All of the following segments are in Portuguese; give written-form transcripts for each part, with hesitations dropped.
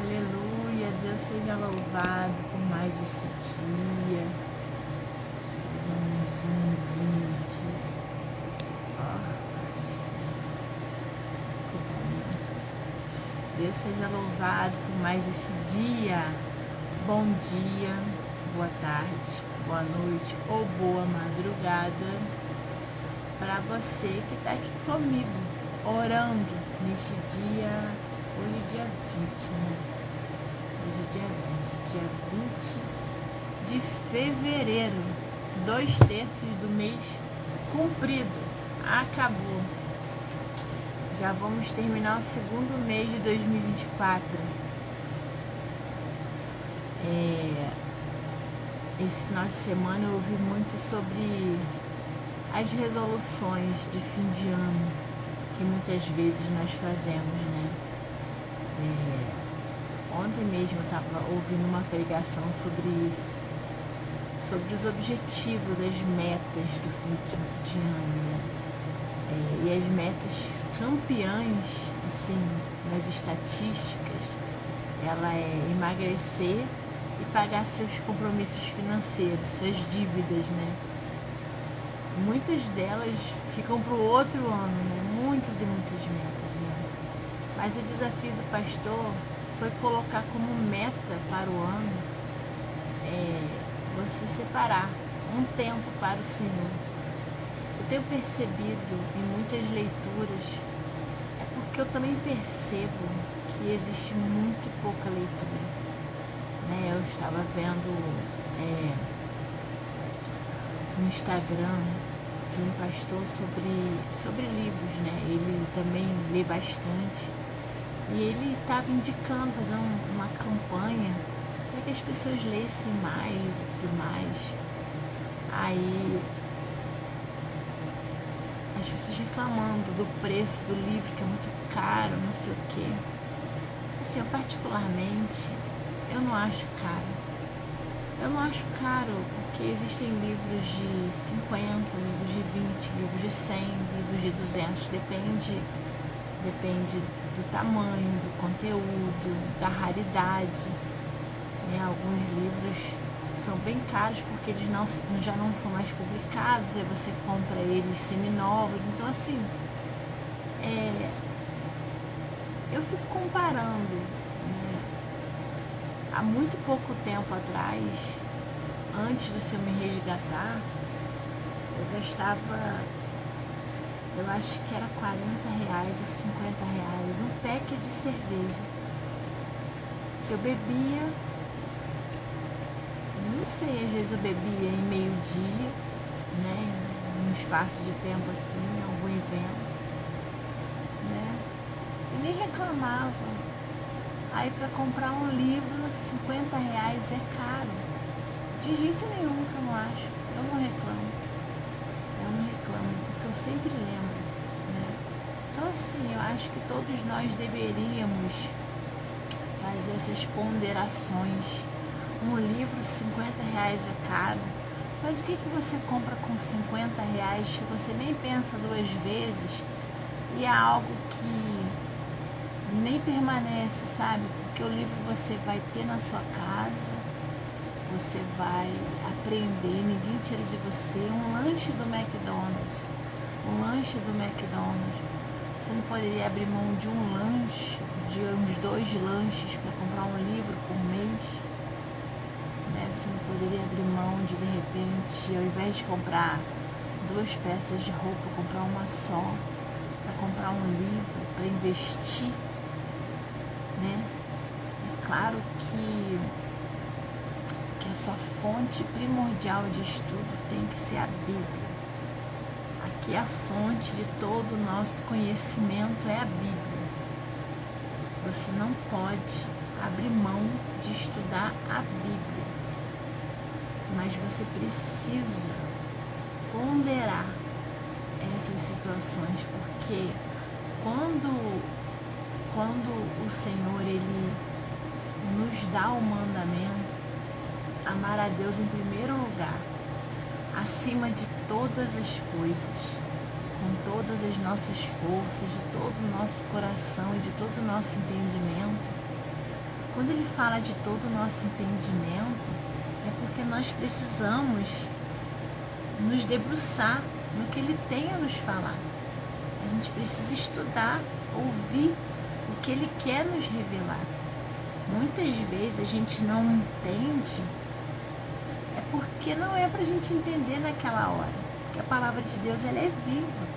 Aleluia, Deus seja louvado por mais esse dia. Deixa eu fazer um zoomzinho aqui. Ó, assim. Que bom, né? Deus seja louvado por mais esse dia. Bom dia, boa tarde, boa noite ou boa madrugada para você que está aqui comigo, orando neste dia. Hoje é dia 20, né? Hoje é dia 20 de fevereiro, 2/3 do mês cumprido, acabou. Já vamos terminar o segundo mês de 2024. Esse final de semana eu ouvi muito sobre as resoluções de fim de ano que muitas vezes nós fazemos, né? Ontem mesmo eu estava ouvindo uma pregação sobre isso, sobre os objetivos, as metas do fim de ano, né? E as metas campeãs, assim, nas estatísticas, ela é emagrecer e pagar seus compromissos financeiros, suas dívidas, né? Muitas delas ficam para o outro ano, né? Muitas e muitas metas, né? Mas o desafio do pastor foi colocar como meta para o ano você separar um tempo para o Senhor. Eu tenho percebido em muitas leituras, é porque eu também percebo que existe muito pouca leitura, né? Eu estava vendo no Instagram de um pastor sobre livros, né? Ele também lê bastante e ele estava indicando fazer uma campanha para que as pessoas lessem mais e tudo mais. Aí as pessoas reclamando do preço do livro, que é muito caro, não sei o quê. Assim, eu particularmente, eu não acho caro. Eu não acho caro porque existem livros de 50, livros de 20, livros de 100, livros de 200, depende do tamanho, do conteúdo, da raridade, né? Alguns livros são bem caros porque eles já não são mais publicados, aí você compra eles seminovos. Então, assim, eu fico comparando, né? Há muito pouco tempo atrás, antes do Senhor me resgatar, eu gastava, eu acho que era R$40 ou R$50, um pack de cerveja que eu bebia. Não sei, às vezes eu bebia em meio-dia, né, em um espaço de tempo assim, em algum evento, né, e nem reclamava. Aí para comprar um livro, R$50 é caro. De jeito nenhum que eu não acho. Eu não reclamo, porque eu sempre lembro, né. Então assim, eu acho que todos nós deveríamos fazer essas ponderações. Um livro, R$50 é caro, mas o que você compra com R$50 que você nem pensa duas vezes e é algo que nem permanece, sabe? Porque o livro você vai ter na sua casa, você vai aprender, ninguém tira de você. Um lanche do McDonald's, você não poderia abrir mão de um lanche, de uns 2 lanches para comprar um livro por mês? Você não poderia abrir mão de repente, ao invés de comprar 2 peças de roupa, comprar uma só, para comprar um livro, para investir, né? É claro que a sua fonte primordial de estudo tem que ser a Bíblia. Aqui a fonte de todo o nosso conhecimento é a Bíblia. Você não pode abrir mão de estudar a Bíblia. Mas você precisa ponderar essas situações, porque quando o Senhor ele nos dá o mandamento, amar a Deus em primeiro lugar, acima de todas as coisas, com todas as nossas forças, de todo o nosso coração e de todo o nosso entendimento, Quando ele fala de todo o nosso entendimento, é porque nós precisamos nos debruçar no que ele tem a nos falar. A gente precisa estudar, ouvir o que ele quer nos revelar. Muitas vezes a gente não entende, é porque não é para a gente entender naquela hora, porque a palavra de Deus ela é viva.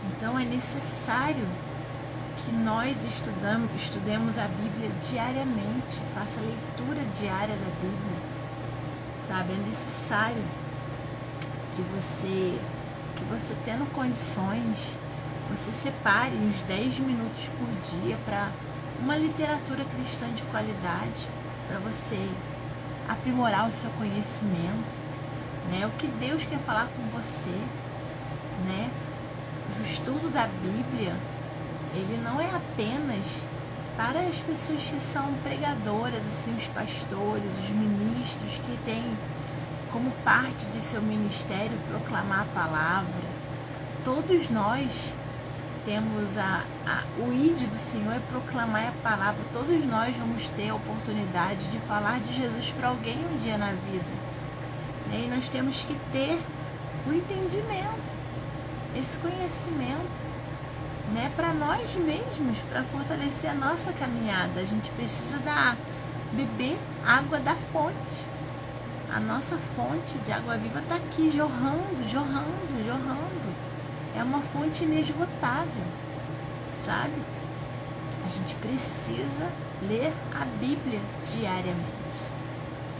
Então é necessário que nós estudemos a Bíblia diariamente, faça a leitura diária da Bíblia, sabe? É necessário que você tendo condições, você separe uns 10 minutos por dia para uma literatura cristã de qualidade, para você aprimorar o seu conhecimento, né? O que Deus quer falar com você, né? O estudo da Bíblia, ele não é apenas para as pessoas que são pregadoras, assim, os pastores, os ministros que têm como parte de seu ministério proclamar a palavra. Todos nós temos o ID do Senhor é proclamar a palavra. Todos nós vamos ter a oportunidade de falar de Jesus para alguém um dia na vida, né? E nós temos que ter o entendimento, esse conhecimento, né, para nós mesmos, para fortalecer a nossa caminhada. A gente precisa beber água da fonte. A nossa fonte de água viva está aqui, jorrando, jorrando, jorrando. É uma fonte inesgotável, sabe? A gente precisa ler a Bíblia diariamente,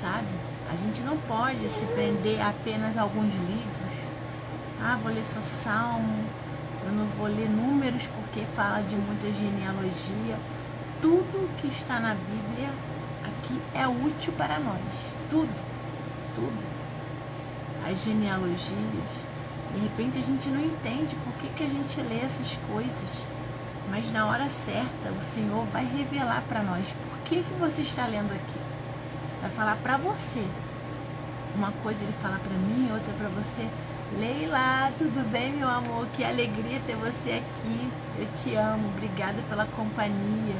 sabe? A gente não pode se prender a apenas a alguns livros. Ah, vou ler só Salmo, eu não vou ler Números porque fala de muita genealogia. Tudo que está na Bíblia aqui é útil para nós. Tudo. As genealogias, de repente a gente não entende por que a gente lê essas coisas, mas na hora certa o Senhor vai revelar para nós por que você está lendo aqui. Vai falar para você. Uma coisa ele fala para mim, outra para você. Leila, tudo bem, meu amor? Que alegria ter você aqui. Eu te amo, obrigada pela companhia.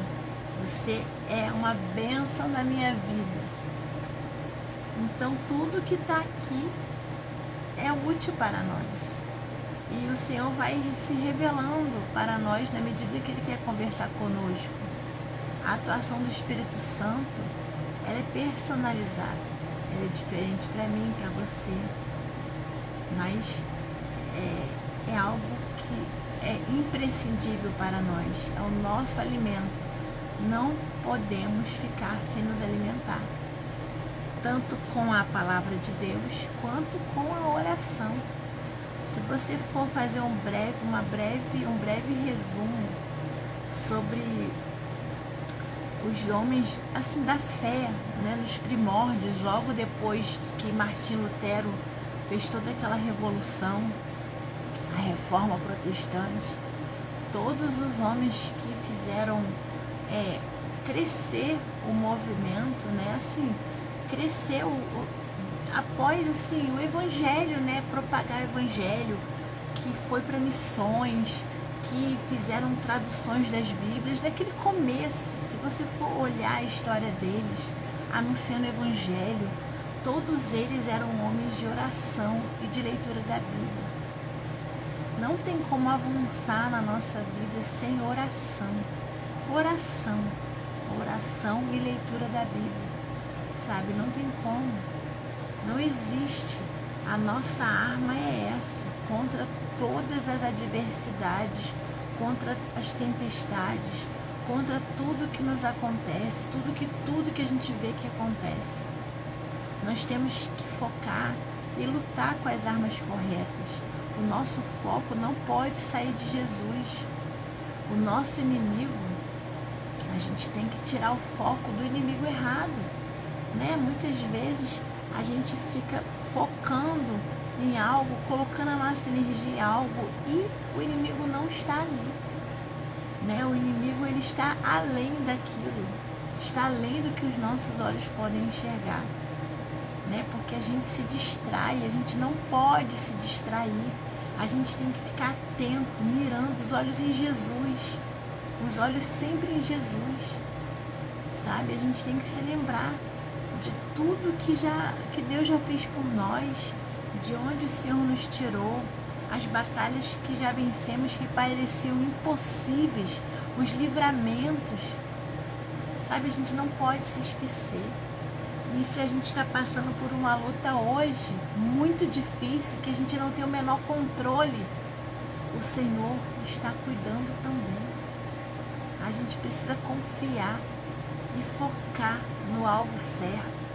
Você é uma bênção na minha vida. Então tudo que está aqui é útil para nós. E o Senhor vai se revelando para nós na medida que Ele quer conversar conosco. A atuação do Espírito Santo, ela é personalizada. Ela é diferente para mim, para você. Mas é algo que é imprescindível para nós. É o nosso alimento. Não podemos ficar sem nos alimentar. Tanto com a palavra de Deus, quanto com a oração. Se você for fazer um breve resumo sobre os homens assim, da fé, né, nos primórdios, logo depois que Martinho Lutero fez toda aquela revolução, a reforma protestante, todos os homens que fizeram crescer o movimento, né, assim, cresceu após assim, o evangelho, né, propagar o evangelho, que foi para missões, que fizeram traduções das Bíblias, naquele começo, se você for olhar a história deles, anunciando o evangelho, todos eles eram homens de oração e de leitura da Bíblia. Não tem como avançar na nossa vida sem oração. Oração e leitura da Bíblia. Sabe, não tem como. Não existe. A nossa arma é essa, contra todas as adversidades, contra as tempestades, contra tudo que nos acontece, tudo que a gente vê que acontece. Nós temos que focar e lutar com as armas corretas. O nosso foco não pode sair de Jesus. O nosso inimigo, a gente tem que tirar o foco do inimigo errado, né? Muitas vezes a gente fica focando em algo, colocando a nossa energia em algo e o inimigo não está ali, né? O inimigo, ele está além daquilo, está além do que os nossos olhos podem enxergar, né? Porque a gente se distrai, a gente não pode se distrair, a gente tem que ficar atento, mirando os olhos em Jesus, os olhos sempre em Jesus, sabe? A gente tem que se lembrar de tudo que Deus já fez por nós, de onde o Senhor nos tirou, as batalhas que já vencemos que pareciam impossíveis, os livramentos, sabe? A gente não pode se esquecer. E se a gente está passando por uma luta hoje muito difícil, que a gente não tem o menor controle, o Senhor está cuidando também. A gente precisa confiar e focar no alvo certo,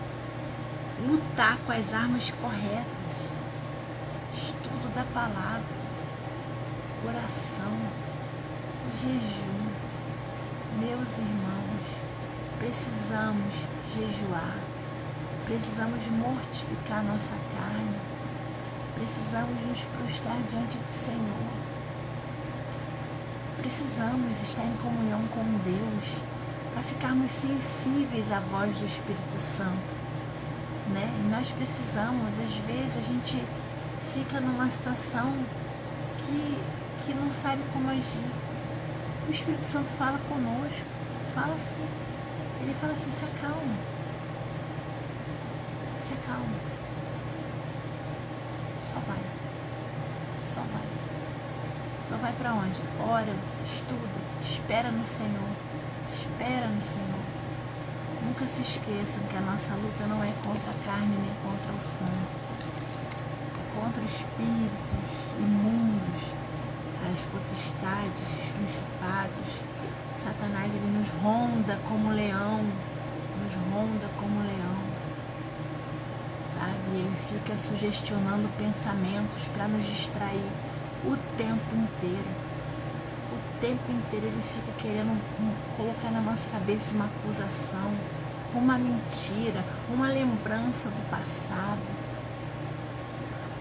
lutar com as armas corretas, estudo da palavra, oração, jejum. Meus irmãos, precisamos jejuar, precisamos mortificar nossa carne, precisamos nos prostrar diante do Senhor, precisamos estar em comunhão com Deus, para ficarmos sensíveis à voz do Espírito Santo, né? E nós precisamos, às vezes, a gente fica numa situação que não sabe como agir. O Espírito Santo fala conosco, fala assim, ele fala assim, se acalma, se acalma, só vai para onde? Ora, estuda, espera no Senhor. Espera no Senhor. Nunca se esqueçam que a nossa luta não é contra a carne nem contra o sangue. É contra os espíritos imundos, as potestades, os principados. Satanás, ele nos ronda como leão. Nos ronda como leão. Sabe? Ele fica sugestionando pensamentos para nos distrair o tempo inteiro. O tempo inteiro ele fica querendo colocar na nossa cabeça uma acusação, uma mentira, uma lembrança do passado,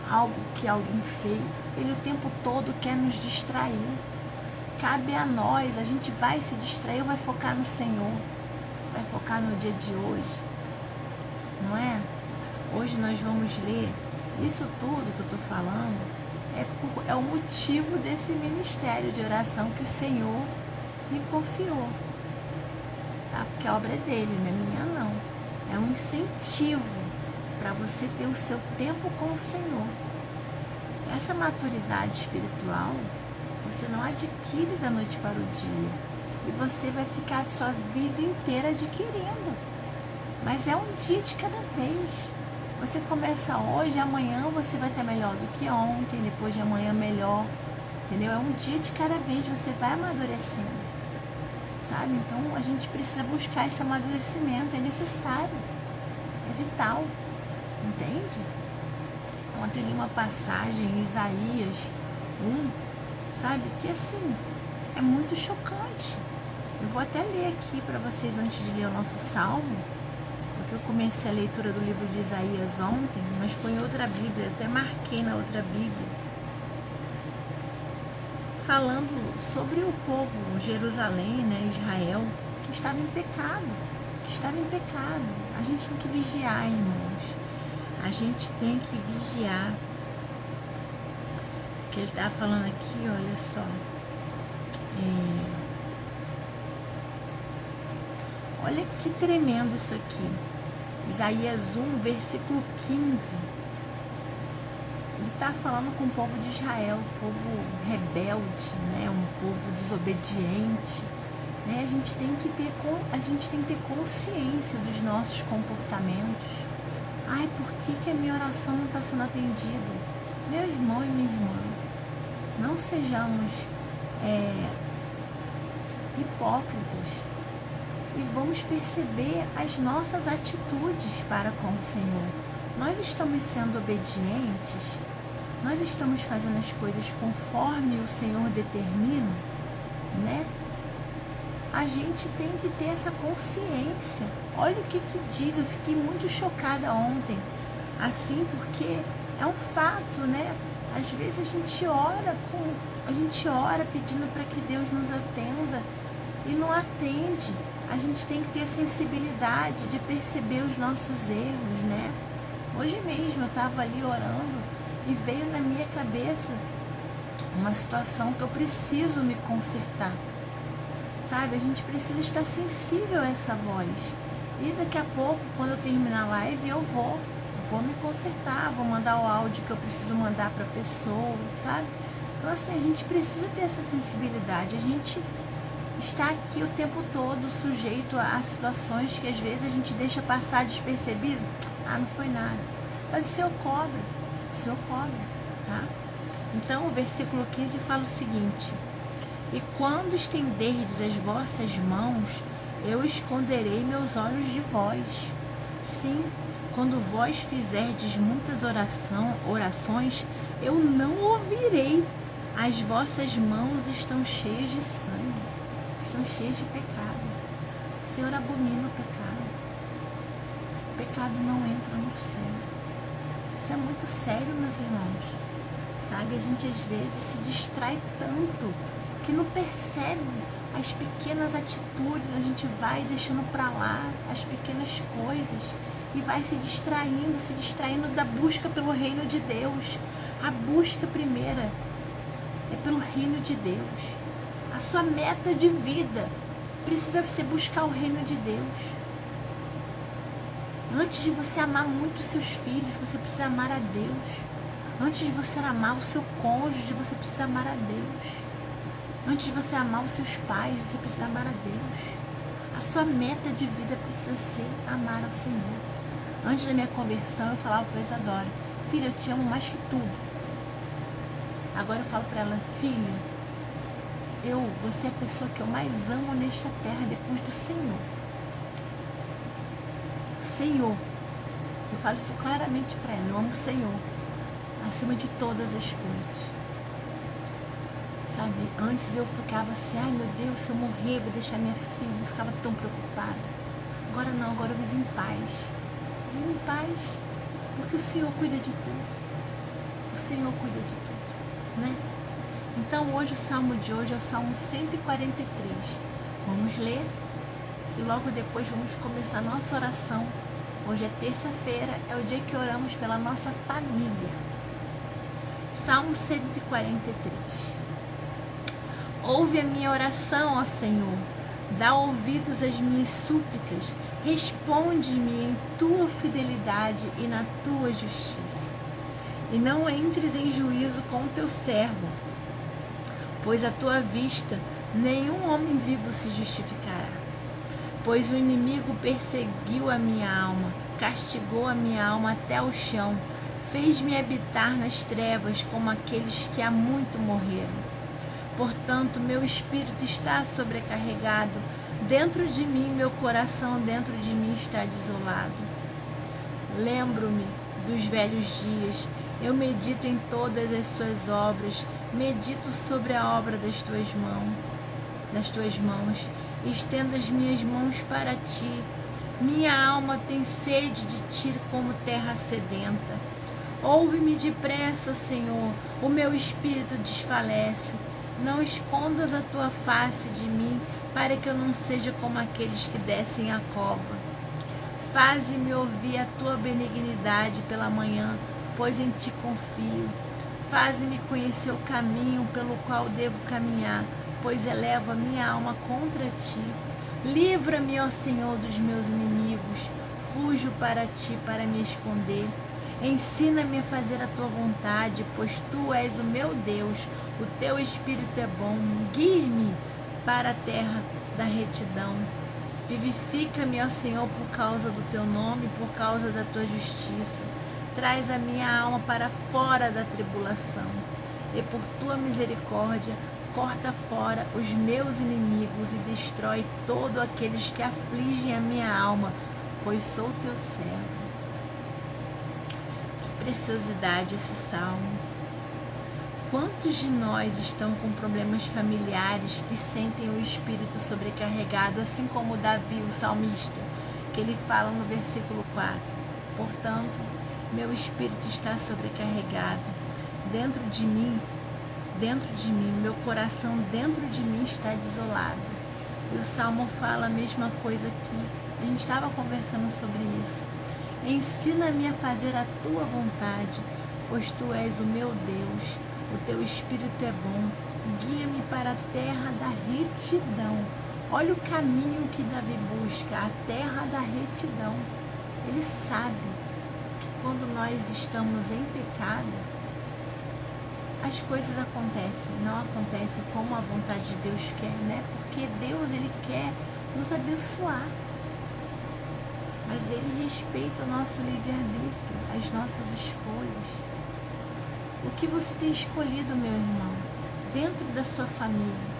algo que alguém fez. Ele o tempo todo quer nos distrair. Cabe a nós, a gente vai se distrair ou vai focar no Senhor, vai focar no dia de hoje, não é? Hoje nós vamos ler isso tudo que eu estou falando. É o motivo desse ministério de oração que o Senhor me confiou, tá? Porque a obra é dele, não é minha não. É um incentivo para você ter o seu tempo com o Senhor. Essa maturidade espiritual você não adquire da noite para o dia, e você vai ficar a sua vida inteira adquirindo, mas é um dia de cada vez. Você começa hoje, amanhã você vai estar melhor do que ontem, depois de amanhã melhor, entendeu? É um dia de cada vez, você vai amadurecendo, sabe? Então a gente precisa buscar esse amadurecimento, é necessário, é vital, entende? Ontem eu li uma passagem em Isaías 1, sabe? Que assim, é muito chocante. Eu vou até ler aqui para vocês antes de ler o nosso salmo, porque eu comecei a leitura do livro de Isaías ontem, mas foi em outra Bíblia, eu até marquei na outra Bíblia, falando sobre o povo Jerusalém, né, Israel, que estava em pecado, A gente tem que vigiar, irmãos, a gente tem que vigiar. O que ele está falando aqui, olha só, olha que tremendo isso aqui. Isaías 1, versículo 15. Ele está falando com o povo de Israel, um povo rebelde, né? Um povo desobediente. Né? A gente tem que ter consciência dos nossos comportamentos. Ai, por que a minha oração não está sendo atendida? Meu irmão e minha irmã, não sejamos hipócritas. E vamos perceber as nossas atitudes para com o Senhor. Nós estamos sendo obedientes? Nós estamos fazendo as coisas conforme o Senhor determina? Né? A gente tem que ter essa consciência. Olha o que diz. Eu fiquei muito chocada ontem. Assim, porque é um fato, né? Às vezes a gente ora pedindo para que Deus nos atenda e não atende. A gente tem que ter sensibilidade de perceber os nossos erros, né? Hoje mesmo eu estava ali orando e veio na minha cabeça uma situação que eu preciso me consertar, sabe? A gente precisa estar sensível a essa voz. E daqui a pouco, quando eu terminar a live, eu vou me consertar, vou mandar o áudio que eu preciso mandar para a pessoa, sabe? Então, assim, a gente precisa ter essa sensibilidade. A gente está aqui o tempo todo sujeito a situações que às vezes a gente deixa passar despercebido. Ah, não foi nada. Mas o Senhor cobra, tá? Então, o versículo 15 fala o seguinte: e quando estenderdes as vossas mãos, eu esconderei meus olhos de vós. Sim, quando vós fizerdes muitas orações, eu não ouvirei. As vossas mãos estão cheias de sangue, estão cheias de pecado. O Senhor abomina o pecado. O pecado não entra no céu. Isso é muito sério, meus irmãos. Sabe, a gente às vezes se distrai tanto que não percebe as pequenas atitudes, a gente vai deixando para lá as pequenas coisas e vai se distraindo da busca pelo reino de Deus. A busca primeira é pelo reino de Deus. A sua meta de vida precisa ser buscar o reino de Deus. Antes de você amar muito os seus filhos, você precisa amar a Deus. Antes de você amar o seu cônjuge, você precisa amar a Deus. Antes de você amar os seus pais, você precisa amar a Deus. A sua meta de vida precisa ser amar ao Senhor. Antes da minha conversão, eu falava para a Isadora: filha, eu te amo mais que tudo. Agora eu falo para ela: filha, você é a pessoa que eu mais amo nesta terra, depois do Senhor. Senhor. Eu falo isso claramente para ela: eu amo o Senhor acima de todas as coisas. Sabe, antes eu ficava assim: ai meu Deus, se eu morrer, vou deixar minha filha. Eu ficava tão preocupada. Agora não, agora eu vivo em paz. Vivo em paz, porque o Senhor cuida de tudo. O Senhor cuida de tudo, né? Então hoje o salmo de hoje é o Salmo 143. Vamos ler e logo depois vamos começar a nossa oração. Hoje é terça-feira, é o dia que oramos pela nossa família. Salmo 143. Ouve a minha oração, ó Senhor, dá ouvidos às minhas súplicas, responde-me em tua fidelidade e na tua justiça. E não entres em juízo com o teu servo, pois à tua vista nenhum homem vivo se justificará. Pois o inimigo perseguiu a minha alma, castigou a minha alma até o chão, fez-me habitar nas trevas como aqueles que há muito morreram. Portanto, meu espírito está sobrecarregado, dentro de mim, meu coração dentro de mim está desolado. Lembro-me dos velhos dias, eu medito em todas as suas obras, medito sobre a obra das tuas mãos, estendo as minhas mãos para ti. Minha alma tem sede de ti como terra sedenta. Ouve-me depressa, Senhor, o meu espírito desfalece. Não escondas a tua face de mim, para que eu não seja como aqueles que descem a cova. Faze-me ouvir a tua benignidade pela manhã, pois em ti confio. Faze-me conhecer o caminho pelo qual devo caminhar, pois elevo a minha alma contra ti. Livra-me, ó Senhor, dos meus inimigos. Fujo para ti para me esconder. Ensina-me a fazer a tua vontade, pois tu és o meu Deus, o teu Espírito é bom. Guie-me para a terra da retidão. Vivifica-me, ó Senhor, por causa do teu nome, por causa da tua justiça. Traz a minha alma para fora da tribulação, e por tua misericórdia, corta fora os meus inimigos e destrói todos aqueles que afligem a minha alma, pois sou teu servo. Preciosidade esse salmo. Quantos de nós estão com problemas familiares que sentem o espírito sobrecarregado, assim como Davi, o salmista, que ele fala no versículo 4: portanto, meu espírito está sobrecarregado, dentro de mim, meu coração dentro de mim está desolado. E o salmo fala a mesma coisa aqui. A gente estava conversando sobre isso. Ensina-me a fazer a tua vontade, pois tu és o meu Deus, o teu Espírito é bom. Guia-me para a terra da retidão, Olha o caminho que Davi busca, a terra da retidão. Ele sabe que quando nós estamos em pecado, as coisas acontecem, não acontecem como a vontade de Deus quer, né? Porque Deus, Ele quer nos abençoar. Mas Ele respeita o nosso livre-arbítrio, as nossas escolhas. O que você tem escolhido, meu irmão, dentro da sua família?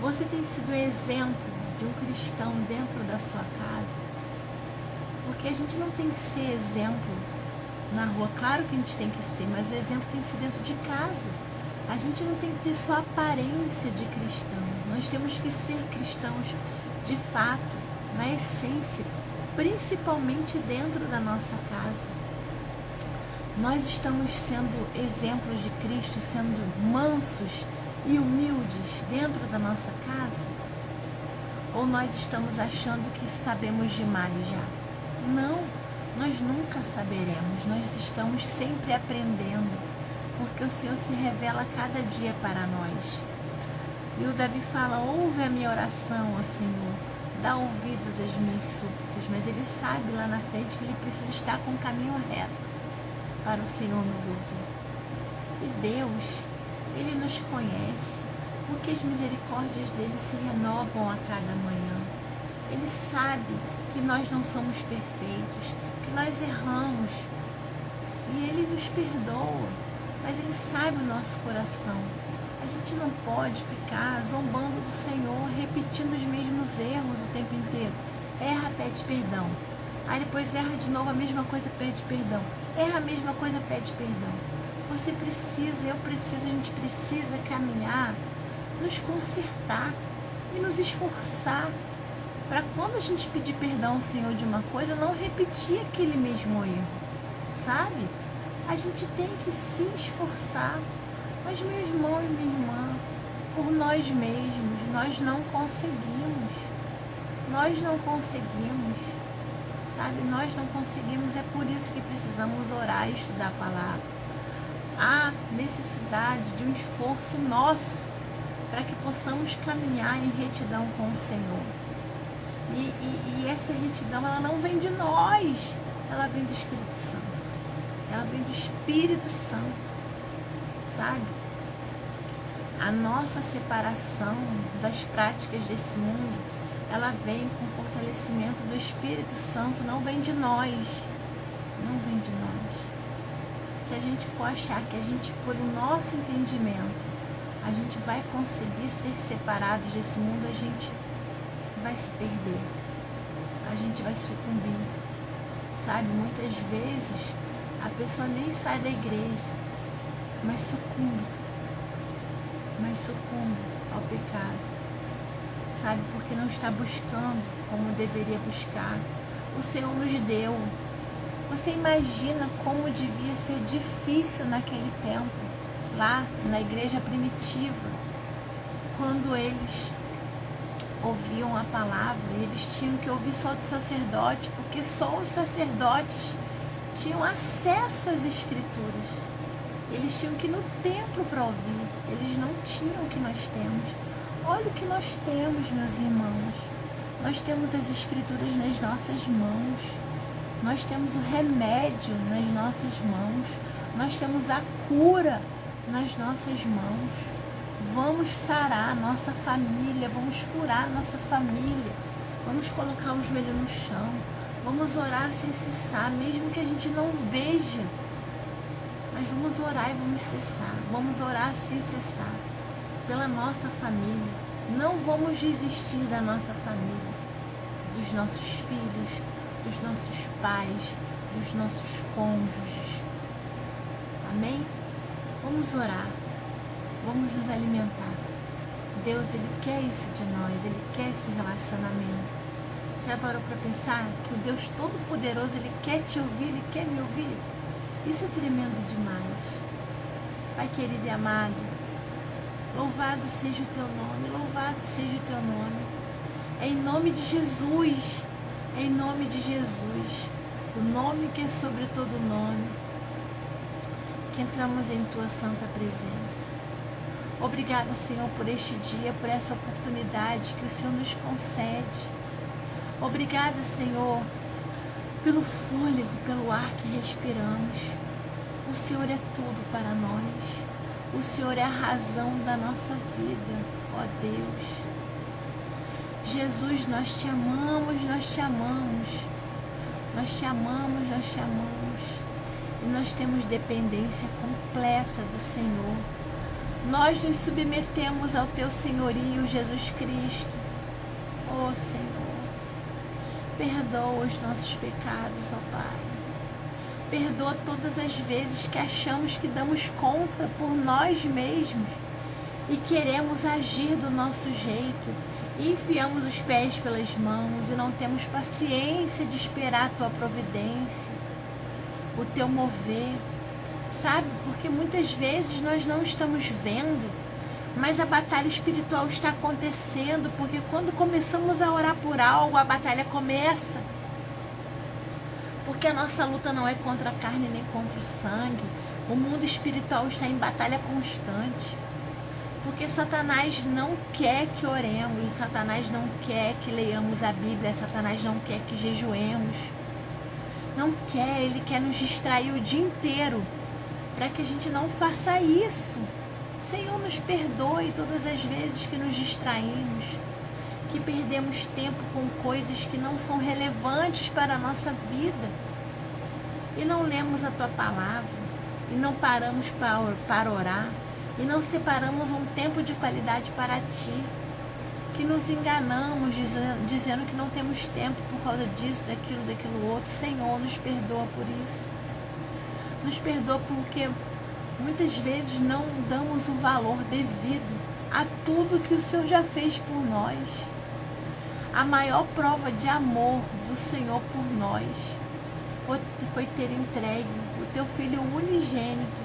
Você tem sido exemplo de um cristão dentro da sua casa? Porque a gente não tem que ser exemplo na rua. Claro que a gente tem que ser, mas o exemplo tem que ser dentro de casa. A gente não tem que ter só aparência de cristão. Nós temos que ser cristãos de fato, na essência, principalmente dentro da nossa casa. Nós estamos sendo exemplos de Cristo, sendo mansos e humildes dentro da nossa casa? Ou nós estamos achando que sabemos demais já? Não, nós nunca saberemos, nós estamos sempre aprendendo, porque o Senhor se revela cada dia para nós. E o Davi fala, ouve a minha oração, ó Senhor, dá ouvidos às minhas súplicas, mas ele sabe lá na frente que ele precisa estar com o caminho reto para o Senhor nos ouvir. E Deus, Ele nos conhece, porque as misericórdias dele se renovam a cada manhã. Ele sabe que nós não somos perfeitos, que nós erramos, e Ele nos perdoa, mas Ele sabe o nosso coração. A gente não pode ficar zombando do Senhor, repetindo os mesmos erros o tempo inteiro. Erra, pede perdão. Aí depois erra de novo a mesma coisa, pede perdão. Erra a mesma coisa, pede perdão. Você precisa, eu preciso, a gente precisa caminhar, nos consertar e nos esforçar para quando a gente pedir perdão ao Senhor de uma coisa, não repetir aquele mesmo erro, sabe? A gente tem que se esforçar. Mas meu irmão e minha irmã, por nós mesmos, nós não conseguimos. Nós não conseguimos, sabe? Nós não conseguimos, é por isso que precisamos orar e estudar a palavra. Há necessidade de um esforço nosso para que possamos caminhar em retidão com o Senhor. E essa retidão, ela não vem de nós, ela vem do Espírito Santo. Ela vem do Espírito Santo, sabe? A nossa separação das práticas desse mundo, ela vem com o fortalecimento do Espírito Santo, não vem de nós. Não vem de nós. Se a gente for achar que a gente, por o nosso entendimento, a gente vai conseguir ser separados desse mundo, a gente vai se perder. A gente vai sucumbir. Sabe, muitas vezes a pessoa nem sai da igreja, mas sucumbe ao pecado, sabe, porque não está buscando como deveria buscar. O Senhor nos deu. Você imagina como devia ser difícil naquele tempo, lá na igreja primitiva, quando eles ouviam a palavra, eles tinham que ouvir só do sacerdote, porque só os sacerdotes tinham acesso às escrituras. Eles tinham que ir no templo para ouvir, eles não tinham o que nós temos. Olha o que nós temos, meus irmãos. Nós temos as escrituras nas nossas mãos. Nós temos o remédio nas nossas mãos. Nós temos a cura nas nossas mãos. Vamos sarar a nossa família, vamos curar a nossa família. Vamos colocar o joelho no chão. Vamos orar sem cessar, mesmo que a gente não veja. Mas vamos orar e vamos cessar. Vamos orar sem cessar pela nossa família. Não vamos desistir da nossa família, dos nossos filhos, dos nossos pais, dos nossos cônjuges. Amém? Vamos orar. Vamos nos alimentar. Deus, Ele quer isso de nós. Ele quer esse relacionamento. Já parou para pensar que o Deus Todo-Poderoso, Ele quer te ouvir, Ele quer me ouvir? Isso é tremendo demais. Pai querido e amado, louvado seja o Teu nome, louvado seja o Teu nome. É em nome de Jesus, é em nome de Jesus, o nome que é sobre todo nome, que entramos em Tua santa presença. Obrigada, Senhor, por este dia, por essa oportunidade que o Senhor nos concede. Obrigada, Senhor, pelo fôlego, pelo ar que respiramos. O Senhor é tudo para nós. O Senhor é a razão da nossa vida, ó Deus. Jesus, nós te amamos, nós te amamos. Nós te amamos, nós te amamos. E nós temos dependência completa do Senhor. Nós nos submetemos ao teu senhorio, Jesus Cristo. Ó Senhor, perdoa os nossos pecados, ó Pai. Perdoa todas as vezes que achamos que damos conta por nós mesmos e queremos agir do nosso jeito e enfiamos os pés pelas mãos e não temos paciência de esperar a tua providência, o teu mover, sabe? Porque muitas vezes nós não estamos vendo, mas a batalha espiritual está acontecendo, porque quando começamos a orar por algo, a batalha começa. Porque a nossa luta não é contra a carne nem contra o sangue. O mundo espiritual está em batalha constante. Porque Satanás não quer que oremos, Satanás não quer que leiamos a Bíblia, Satanás não quer que jejuemos. Não quer, ele quer nos distrair o dia inteiro, para que a gente não faça isso. Senhor, nos perdoe todas as vezes que nos distraímos, que perdemos tempo com coisas que não são relevantes para a nossa vida, e não lemos a tua palavra, e não paramos para orar, e não separamos um tempo de qualidade para ti, que nos enganamos dizendo que não temos tempo por causa disso, daquilo outro. Senhor, nos perdoa por isso. Nos perdoa porque muitas vezes não damos o valor devido a tudo que o Senhor já fez por nós. A maior prova de amor do Senhor por nós foi ter entregue o teu Filho unigênito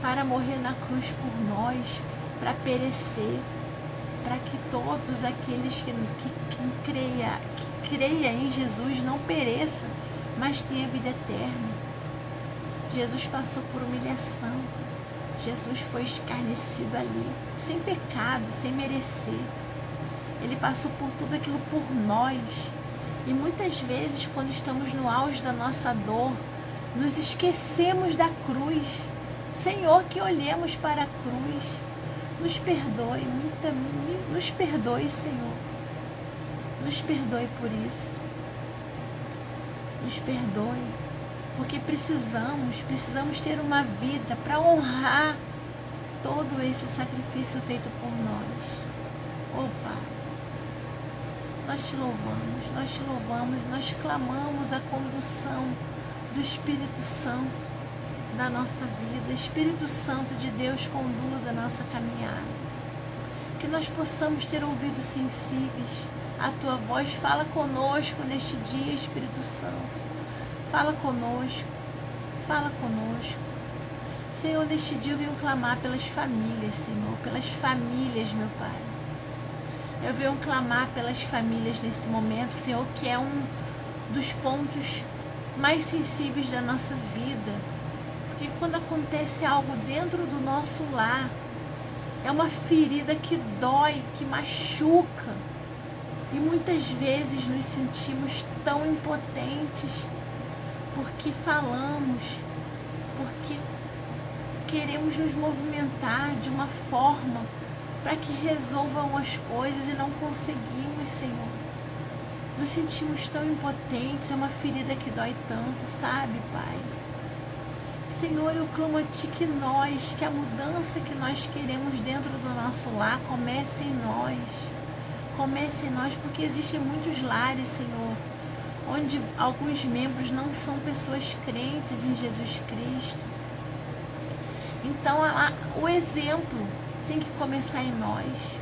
para morrer na cruz por nós, para perecer, para que todos aqueles que creia em Jesus não pereçam, mas tenha vida eterna. Jesus passou por humilhação. Jesus foi escarnecido ali, sem pecado, sem merecer. Ele passou por tudo aquilo por nós. E muitas vezes, quando estamos no auge da nossa dor, nos esquecemos da cruz. Senhor, que olhemos para a cruz. Nos perdoe, nos perdoe, Senhor. Nos perdoe por isso. Nos perdoe, porque precisamos ter uma vida para honrar todo esse sacrifício feito por nós. Oh, Pai, nós te louvamos e nós clamamos a condução do Espírito Santo da nossa vida. Espírito Santo de Deus, conduz a nossa caminhada. Que nós possamos ter ouvidos sensíveis à tua voz. Fala conosco neste dia, Espírito Santo. Fala conosco. Fala conosco. Senhor, neste dia eu venho clamar pelas famílias, Senhor. Pelas famílias, meu Pai. Eu venho clamar pelas famílias nesse momento, Senhor, que é um dos pontos mais sensíveis da nossa vida. Porque quando acontece algo dentro do nosso lar, é uma ferida que dói, que machuca. E muitas vezes nos sentimos tão impotentes, porque falamos, porque queremos nos movimentar de uma forma para que resolvam as coisas e não conseguimos, Senhor. Nos sentimos tão impotentes, é uma ferida que dói tanto, sabe, Pai? Senhor, eu clamo a Ti que a mudança que nós queremos dentro do nosso lar comece em nós. Comece em nós, porque existem muitos lares, Senhor, onde alguns membros não são pessoas crentes em Jesus Cristo. Então, o exemplo tem que começar em nós.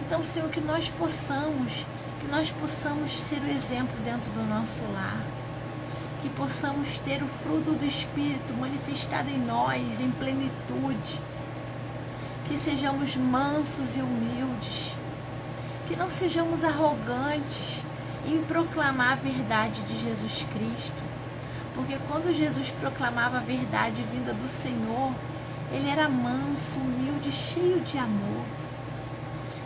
Então, Senhor, que nós possamos ser o exemplo dentro do nosso lar. Que possamos ter o fruto do Espírito manifestado em nós, em plenitude. Que sejamos mansos e humildes. Que não sejamos arrogantes em proclamar a verdade de Jesus Cristo. Porque quando Jesus proclamava a verdade vinda do Senhor, Ele era manso, humilde, cheio de amor.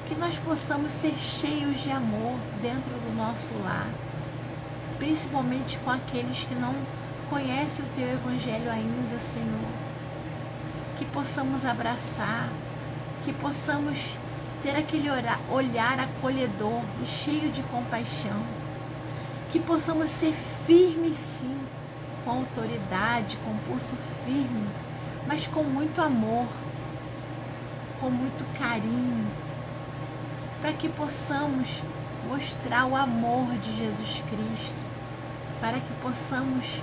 Que nós possamos ser cheios de amor dentro do nosso lar, principalmente com aqueles que não conhecem o Teu Evangelho ainda, Senhor. Que possamos abraçar, que possamos ter aquele olhar acolhedor e cheio de compaixão. Que possamos ser firmes, sim, com autoridade, com pulso firme, mas com muito amor, com muito carinho, para que possamos mostrar o amor de Jesus Cristo, para que possamos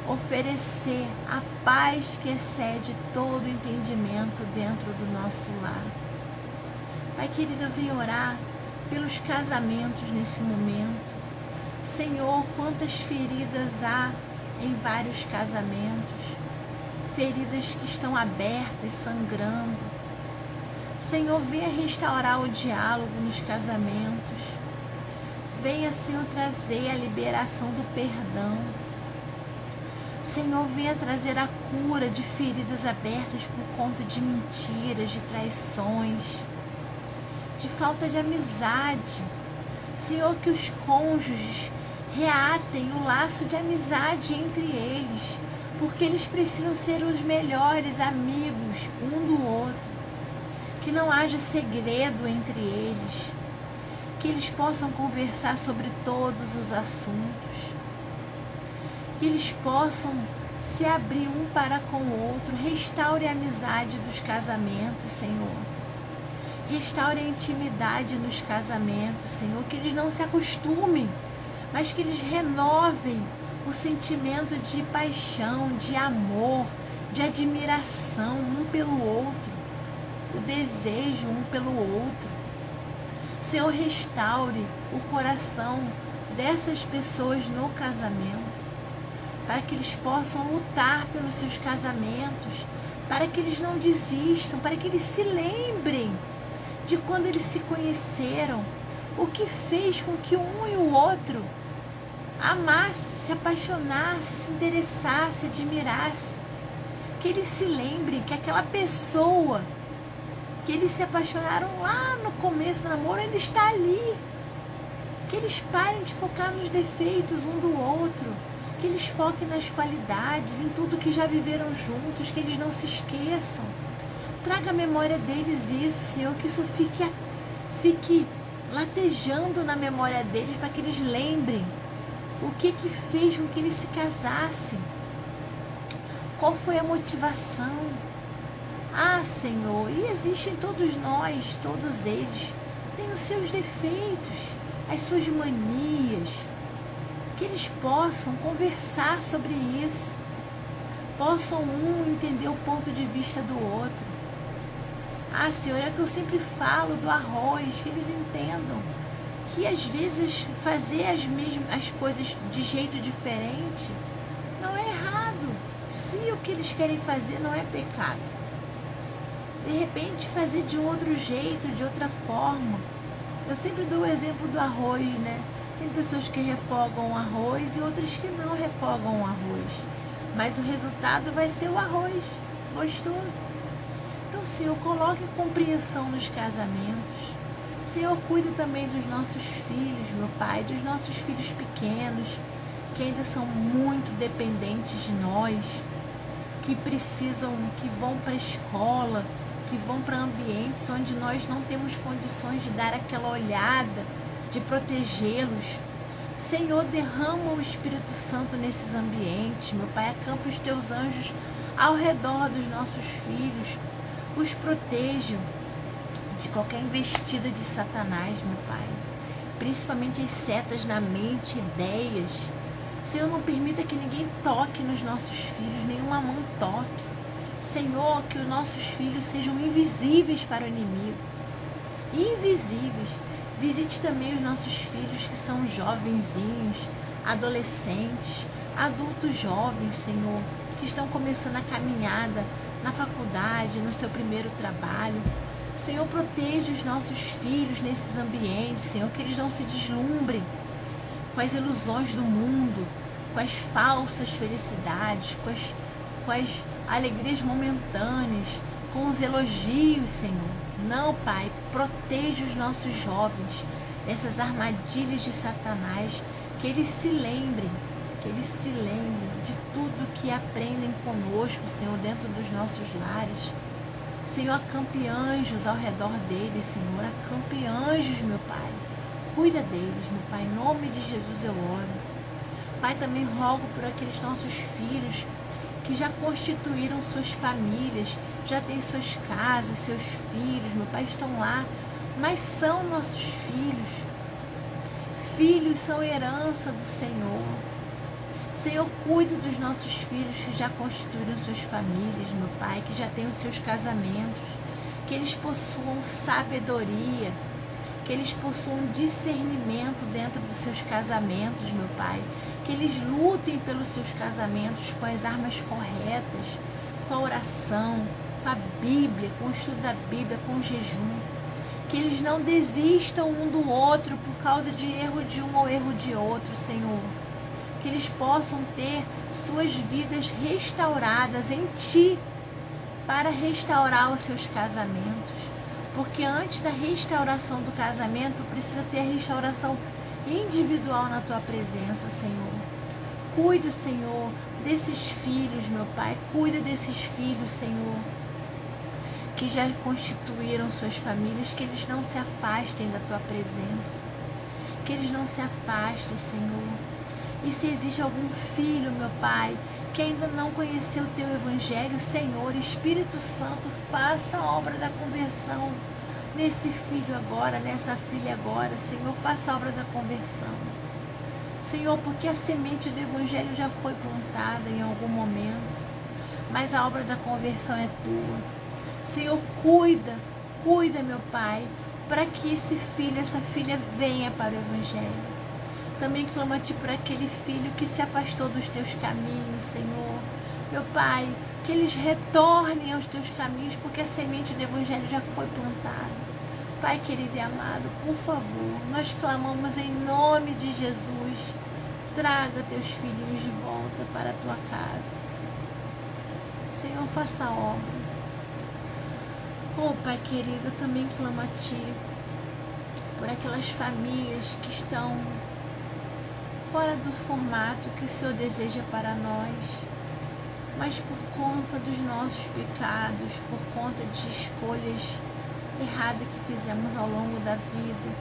oferecer a paz que excede todo entendimento dentro do nosso lar. Pai querido, eu venho orar pelos casamentos nesse momento. Senhor, quantas feridas há em vários casamentos, feridas que estão abertas, sangrando. Senhor, venha restaurar o diálogo nos casamentos. Venha, Senhor, trazer a liberação do perdão. Senhor, venha trazer a cura de feridas abertas por conta de mentiras, de traições, de falta de amizade. Senhor, que os cônjuges reatem o laço de amizade entre eles, porque eles precisam ser os melhores amigos um do outro. Que não haja segredo entre eles, que eles possam conversar sobre todos os assuntos, que eles possam se abrir um para com o outro. Restaure a amizade dos casamentos, Senhor. Restaure a intimidade nos casamentos, Senhor. Que eles não se acostumem, mas que eles renovem o sentimento de paixão, de amor, de admiração um pelo outro, o desejo um pelo outro. Senhor, restaure o coração dessas pessoas no casamento, para que eles possam lutar pelos seus casamentos, para que eles não desistam, para que eles se lembrem de quando eles se conheceram, o que fez com que um e o outro amasse, se apaixonasse, se interessasse, admirasse. Que eles se lembrem que aquela pessoa que eles se apaixonaram lá no começo do namoro ainda está ali. Que eles parem de focar nos defeitos um do outro, que eles foquem nas qualidades, em tudo que já viveram juntos, que eles não se esqueçam. Traga à memória deles isso, Senhor, que isso fique latejando na memória deles, para que eles lembrem o que fez com que eles se casassem. Qual foi a motivação? Ah, Senhor, e existem todos nós, todos eles, têm os seus defeitos, as suas manias. Que eles possam conversar sobre isso, possam um entender o ponto de vista do outro. Ah, Senhor, é que eu sempre falo do arroz, que eles entendam que às vezes fazer as coisas de jeito diferente não é errado, se o que eles querem fazer não é pecado. De repente fazer de um outro jeito, de outra forma. Eu sempre dou o exemplo do arroz, né? Tem pessoas que refogam o arroz e outras que não refogam o arroz, mas o resultado vai ser o arroz gostoso. Então, Senhor, coloque compreensão nos casamentos. Senhor, cuide também dos nossos filhos, meu Pai, dos nossos filhos pequenos, que ainda são muito dependentes de nós, que precisam, que vão para a escola, que vão para ambientes onde nós não temos condições de dar aquela olhada, de protegê-los. Senhor, derrama o Espírito Santo nesses ambientes, meu Pai, acampa os teus anjos ao redor dos nossos filhos, os protejam de qualquer investida de Satanás, meu Pai, principalmente as setas na mente, ideias. Senhor, não permita que ninguém toque nos nossos filhos, nenhuma mão toque. Senhor, que os nossos filhos sejam invisíveis para o inimigo, invisíveis. Visite também os nossos filhos que são jovenzinhos, adolescentes, adultos jovens, Senhor, que estão começando a caminhada na faculdade, no seu primeiro trabalho. Senhor, proteja os nossos filhos nesses ambientes, Senhor, que eles não se deslumbrem com as ilusões do mundo, com as falsas felicidades, com as alegrias momentâneas, com os elogios, Senhor. Não, Pai, proteja os nossos jovens dessas armadilhas de Satanás, que eles se lembrem de tudo que aprendem conosco, Senhor, dentro dos nossos lares. Senhor, acampe anjos ao redor deles, Senhor, acampe anjos, meu Pai. Cuida deles, meu Pai, em nome de Jesus eu oro. Pai, também rogo por aqueles nossos filhos que já constituíram suas famílias, já têm suas casas, seus filhos, meu Pai, estão lá, mas são nossos filhos. Filhos são herança do Senhor. Senhor, cuide dos nossos filhos que já constituíram suas famílias, meu Pai, que já têm os seus casamentos, que eles possuam sabedoria, que eles possuam discernimento dentro dos seus casamentos, meu Pai, que eles lutem pelos seus casamentos com as armas corretas, com a oração, com a Bíblia, com o estudo da Bíblia, com o jejum, que eles não desistam um do outro por causa de erro de um ou erro de outro, Senhor, que eles possam ter suas vidas restauradas em Ti, para restaurar os seus casamentos, porque antes da restauração do casamento, precisa ter a restauração individual na Tua presença, Senhor. Cuida, Senhor, desses filhos, meu Pai, cuida desses filhos, Senhor, que já constituíram suas famílias, que eles não se afastem da Tua presença, que eles não se afastem, Senhor. E se existe algum filho, meu Pai, que ainda não conheceu o Teu Evangelho, Senhor, Espírito Santo, faça a obra da conversão nesse filho agora, nessa filha agora, Senhor, faça a obra da conversão. Senhor, porque a semente do Evangelho já foi plantada em algum momento, mas a obra da conversão é Tua. Senhor, cuida, meu Pai, para que esse filho, essa filha venha para o Evangelho. Também clamo a Ti por aquele filho que se afastou dos Teus caminhos, Senhor. Meu Pai, que eles retornem aos Teus caminhos, porque a semente do Evangelho já foi plantada. Pai querido e amado, por favor, nós clamamos em nome de Jesus. Traga Teus filhinhos de volta para a Tua casa. Senhor, faça a obra. Oh, Pai querido, eu também clamo a Ti por aquelas famílias que estão fora do formato que o Senhor deseja para nós, mas por conta dos nossos pecados, por conta de escolhas erradas que fizemos ao longo da vida,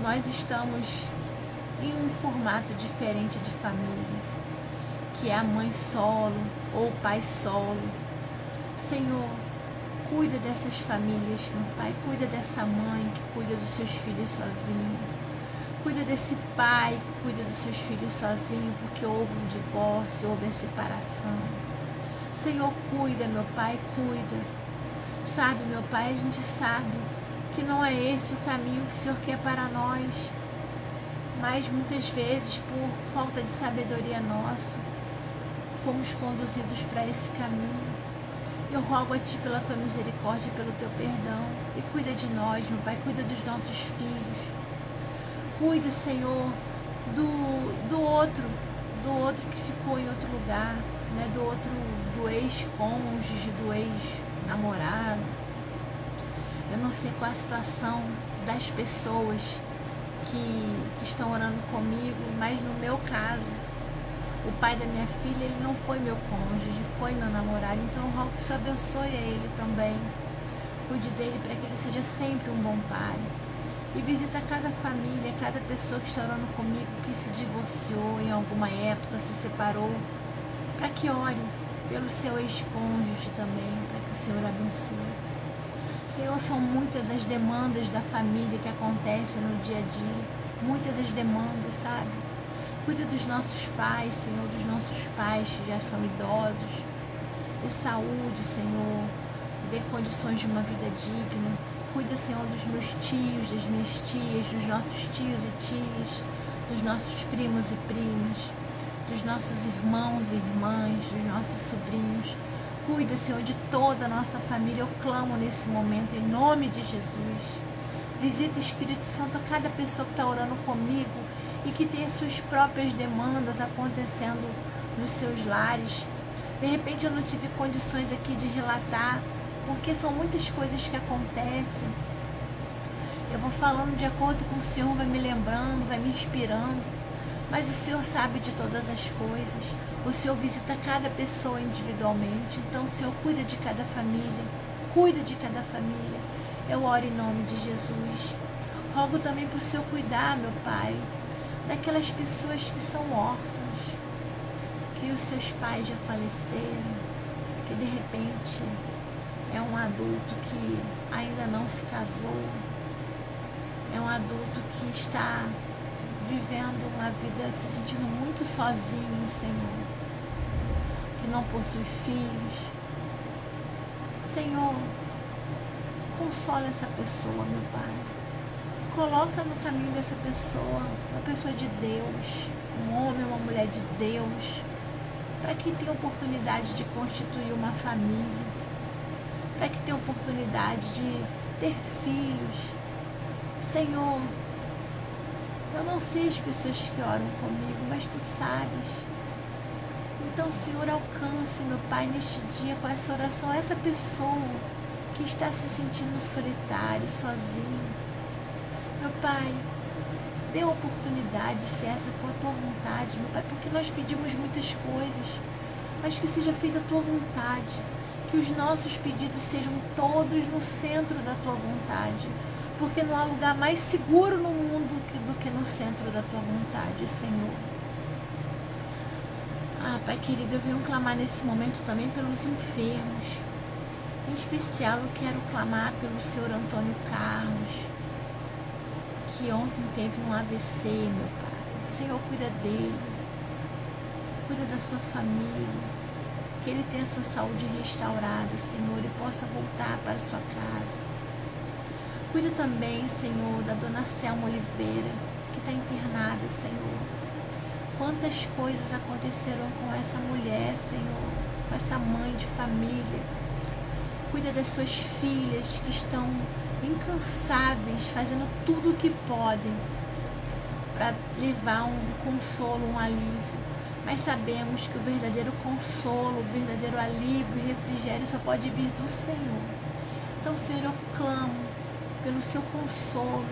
nós estamos em um formato diferente de família, que é a mãe solo ou o pai solo. Senhor, cuida dessas famílias, meu Pai, cuida dessa mãe que cuida dos seus filhos sozinho. Cuida desse pai que cuida dos seus filhos sozinho, porque houve um divórcio, houve a separação. Senhor, cuida, meu Pai, cuida. Sabe, meu Pai, a gente sabe que não é esse o caminho que o Senhor quer para nós, mas muitas vezes, por falta de sabedoria nossa, fomos conduzidos para esse caminho. Eu rogo a Ti pela Tua misericórdia e pelo Teu perdão, e cuida de nós, meu Pai, cuida dos nossos filhos. Cuida, Senhor, do outro que ficou em outro lugar, né? Do ex-cônjuge, do ex-namorado. Eu não sei qual a situação das pessoas que estão orando comigo, mas no meu caso, o pai da minha filha, ele não foi meu cônjuge, foi meu namorado, então eu rogo que o Senhor abençoe a ele também. Cuide dele para que ele seja sempre um bom pai. E visita cada família, cada pessoa que está orando comigo, que se divorciou em alguma época, se separou, para que ore pelo seu ex-cônjuge também, para que o Senhor abençoe. Senhor, são muitas as demandas da família que acontecem no dia a dia, muitas as demandas, sabe? Cuida dos nossos pais, Senhor, dos nossos pais que já são idosos, dê saúde, Senhor, dê condições de uma vida digna. Cuida, Senhor, dos meus tios, das minhas tias, dos nossos tios e tias, dos nossos primos e primas, dos nossos irmãos e irmãs, dos nossos sobrinhos. Cuida, Senhor, de toda a nossa família. Eu clamo nesse momento, em nome de Jesus. Visita, Espírito Santo, a cada pessoa que está orando comigo e que tem as suas próprias demandas acontecendo nos seus lares. De repente eu não tive condições aqui de relatar, porque são muitas coisas que acontecem. Eu vou falando de acordo com o Senhor, vai me lembrando, vai me inspirando. Mas o Senhor sabe de todas as coisas. O Senhor visita cada pessoa individualmente. Então o Senhor cuida de cada família. Cuida de cada família. Eu oro em nome de Jesus. Rogo também para o Senhor cuidar, meu Pai, daquelas pessoas que são órfãos, que os seus pais já faleceram, que de repente é um adulto que ainda não se casou, é um adulto que está vivendo uma vida se sentindo muito sozinho, Senhor, que não possui filhos. Senhor, consola essa pessoa, meu Pai. Coloca no caminho dessa pessoa, uma pessoa de Deus, um homem, uma mulher de Deus, para que tenha oportunidade de constituir uma família, para que tenha oportunidade de ter filhos. Senhor, eu não sei as pessoas que oram comigo, mas Tu sabes. Então, Senhor, alcance, meu Pai, neste dia com essa oração, essa pessoa que está se sentindo solitário, sozinho. Meu Pai, dê a oportunidade, se essa for a Tua vontade, meu Pai, porque nós pedimos muitas coisas, mas que seja feita a Tua vontade, que os nossos pedidos sejam todos no centro da Tua vontade, porque não há lugar mais seguro no mundo do que no centro da Tua vontade, Senhor. Pai querido, eu venho clamar nesse momento também pelos enfermos. Em especial, eu quero clamar pelo Senhor Antônio Carlos, que ontem teve um AVC, meu Pai. Senhor, cuida dele, cuida da sua família, que ele tenha a sua saúde restaurada, Senhor, e possa voltar para a sua casa. Cuida também, Senhor, da dona Selma Oliveira, que está internada, Senhor. Quantas coisas aconteceram com essa mulher, Senhor, com essa mãe de família. Cuida das suas filhas que estão incansáveis, fazendo tudo o que podem para levar um consolo, um alívio. Mas sabemos que o verdadeiro consolo, o verdadeiro alívio e refrigério só pode vir do Senhor. Então, Senhor, eu clamo pelo seu consolo,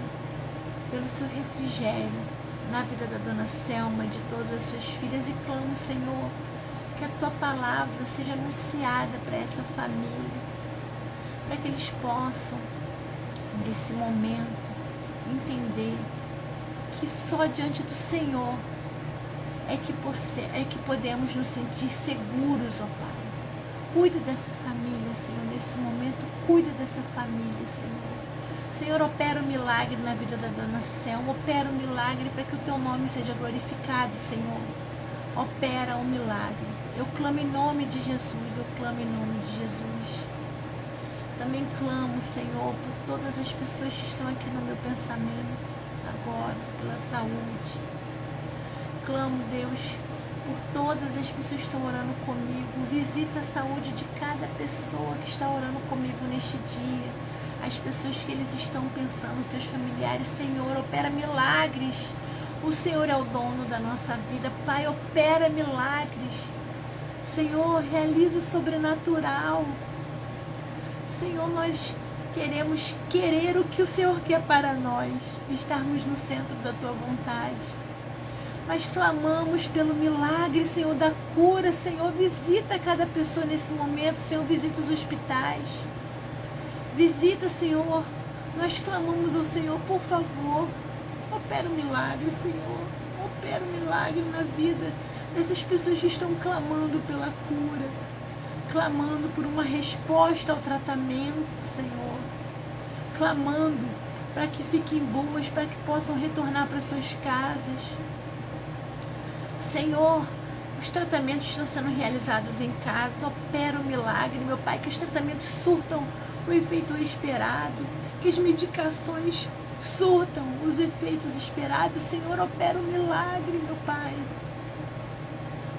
pelo seu refrigério na vida da dona Selma e de todas as suas filhas, e clamo, Senhor, que a Tua palavra seja anunciada para essa família, para que eles possam, nesse momento, entender que só diante do Senhor é que podemos nos sentir seguros, ó Pai. Cuida dessa família, Senhor, nesse momento, cuida dessa família, Senhor. Senhor, opera o milagre na vida da dona Selma, opera o milagre para que o Teu nome seja glorificado, Senhor. Opera o milagre. Eu clamo em nome de Jesus, eu clamo em nome de Jesus. Também clamo, Senhor, por todas as pessoas que estão aqui no meu pensamento, agora, pela saúde. Clamo, Deus, por todas as pessoas que estão orando comigo. Visita a saúde de cada pessoa que está orando comigo neste dia. As pessoas que eles estão pensando, seus familiares. Senhor, opera milagres. O Senhor é o dono da nossa vida. Pai, opera milagres. Senhor, realiza o sobrenatural. Senhor, nós queremos querer o que o Senhor quer para nós, estarmos no centro da Tua vontade. Mas clamamos pelo milagre, Senhor, da cura. Senhor, visita cada pessoa nesse momento. Senhor, visita os hospitais. Visita, Senhor. Nós clamamos ao Senhor, por favor. Opera o milagre, Senhor. Opera o milagre na vida dessas pessoas que estão clamando pela cura, clamando por uma resposta ao tratamento, Senhor, clamando para que fiquem boas, para que possam retornar para suas casas. Senhor, os tratamentos estão sendo realizados em casa. Opera o milagre, meu Pai, que os tratamentos surtam o efeito esperado, que as medicações surtam os efeitos esperados. Senhor, opera o milagre, meu Pai.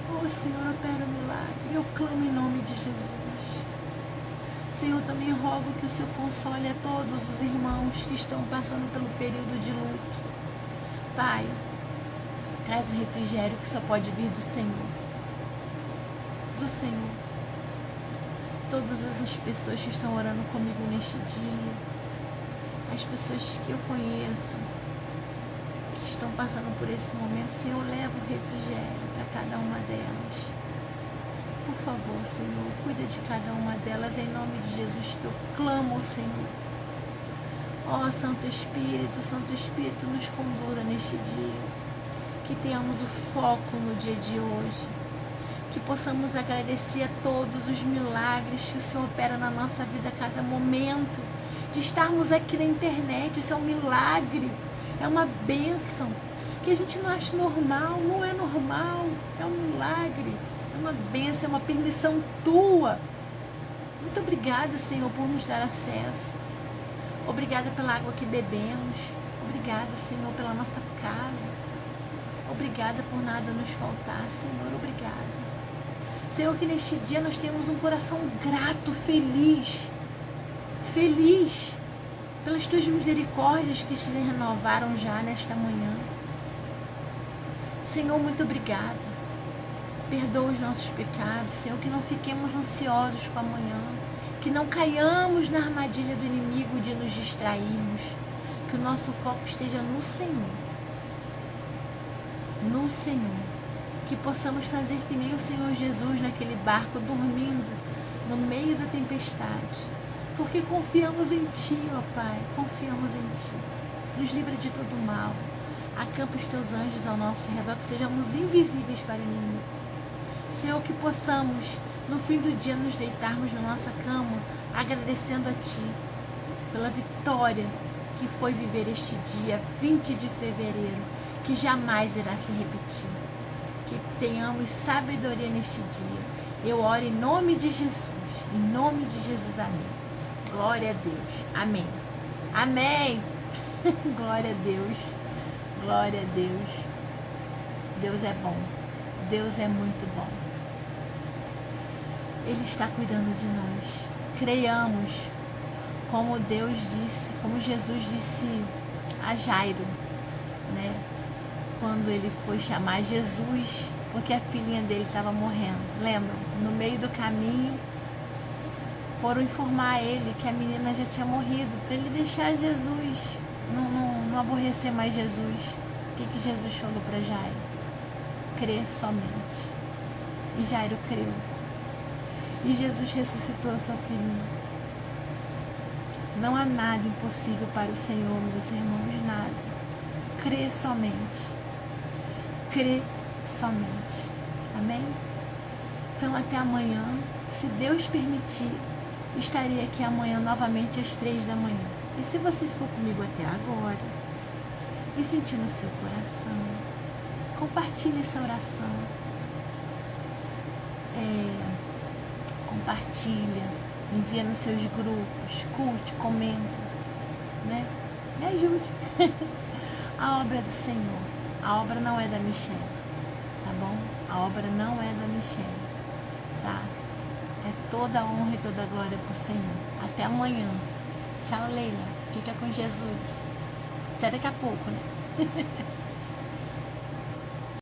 Oh, Senhor, opera o milagre. Eu clamo em nome de Jesus. Senhor, também rogo que o Senhor console a todos os irmãos que estão passando pelo período de luto. Pai, traz o refrigério que só pode vir do Senhor. do Senhor. Todas as pessoas que estão orando comigo neste dia, as pessoas que eu conheço, que estão passando por esse momento, Senhor, leva o refrigério para cada uma delas. Por favor, Senhor, cuida de cada uma delas, em nome de Jesus, que eu clamo ao Senhor. Ó Santo Espírito, nos conduza neste dia, que tenhamos o foco no dia de hoje, que possamos agradecer a todos os milagres que o Senhor opera na nossa vida a cada momento, de estarmos aqui na internet. Isso é um milagre, é uma bênção, que a gente não acha normal, não é normal, é um milagre, é uma bênção, é uma permissão Tua. Muito obrigada, Senhor, por nos dar acesso. Obrigada pela água que bebemos. Obrigada, Senhor, pela nossa casa. Obrigada por nada nos faltar, Senhor. Obrigada. Senhor, que neste dia nós temos um coração grato, feliz pelas Tuas misericórdias que se renovaram já nesta manhã. Senhor, muito obrigada. Perdoa os nossos pecados, Senhor, que não fiquemos ansiosos com amanhã, que não caiamos na armadilha do inimigo de nos distrairmos, que o nosso foco esteja no Senhor. No Senhor. Que possamos fazer que nem o Senhor Jesus naquele barco, dormindo no meio da tempestade, porque confiamos em Ti, ó Pai, confiamos em Ti. Nos livra de todo mal. Acampa os Teus anjos ao nosso redor, que sejamos invisíveis para o inimigo. Senhor, que possamos, no fim do dia, nos deitarmos na nossa cama, agradecendo a Ti pela vitória que foi viver este dia, 20 de fevereiro, que jamais irá se repetir. Que tenhamos sabedoria neste dia. Eu oro em nome de Jesus. Em nome de Jesus, amém. Glória a Deus. Amém. Amém. Glória a Deus. Glória a Deus. Deus é bom. Deus é muito bom. Ele está cuidando de nós. Creiamos, como Deus disse, como Jesus disse a Jairo, né? Quando ele foi chamar Jesus, porque a filhinha dele estava morrendo. Lembram? No meio do caminho, foram informar ele que a menina já tinha morrido, para ele deixar Jesus, não aborrecer mais Jesus. O que Jesus falou para Jairo? Crê somente. E Jairo creu. E Jesus ressuscitou a sua filhinha. Não há nada impossível para o Senhor, meus irmãos, nada. Crê somente. Crê somente. Amém? Então até amanhã, se Deus permitir, estarei aqui amanhã novamente às 3 da manhã. E se você for comigo até agora e sentir no seu coração, compartilhe essa oração. Compartilha, envia nos seus grupos, curte, comenta, né? Me ajude. A obra do Senhor. A obra não é da Michelle, tá bom? A obra não é da Michelle, tá? É toda a honra e toda a glória pro Senhor. Até amanhã. Tchau, Leila. Fica com Jesus. Até daqui a pouco, né?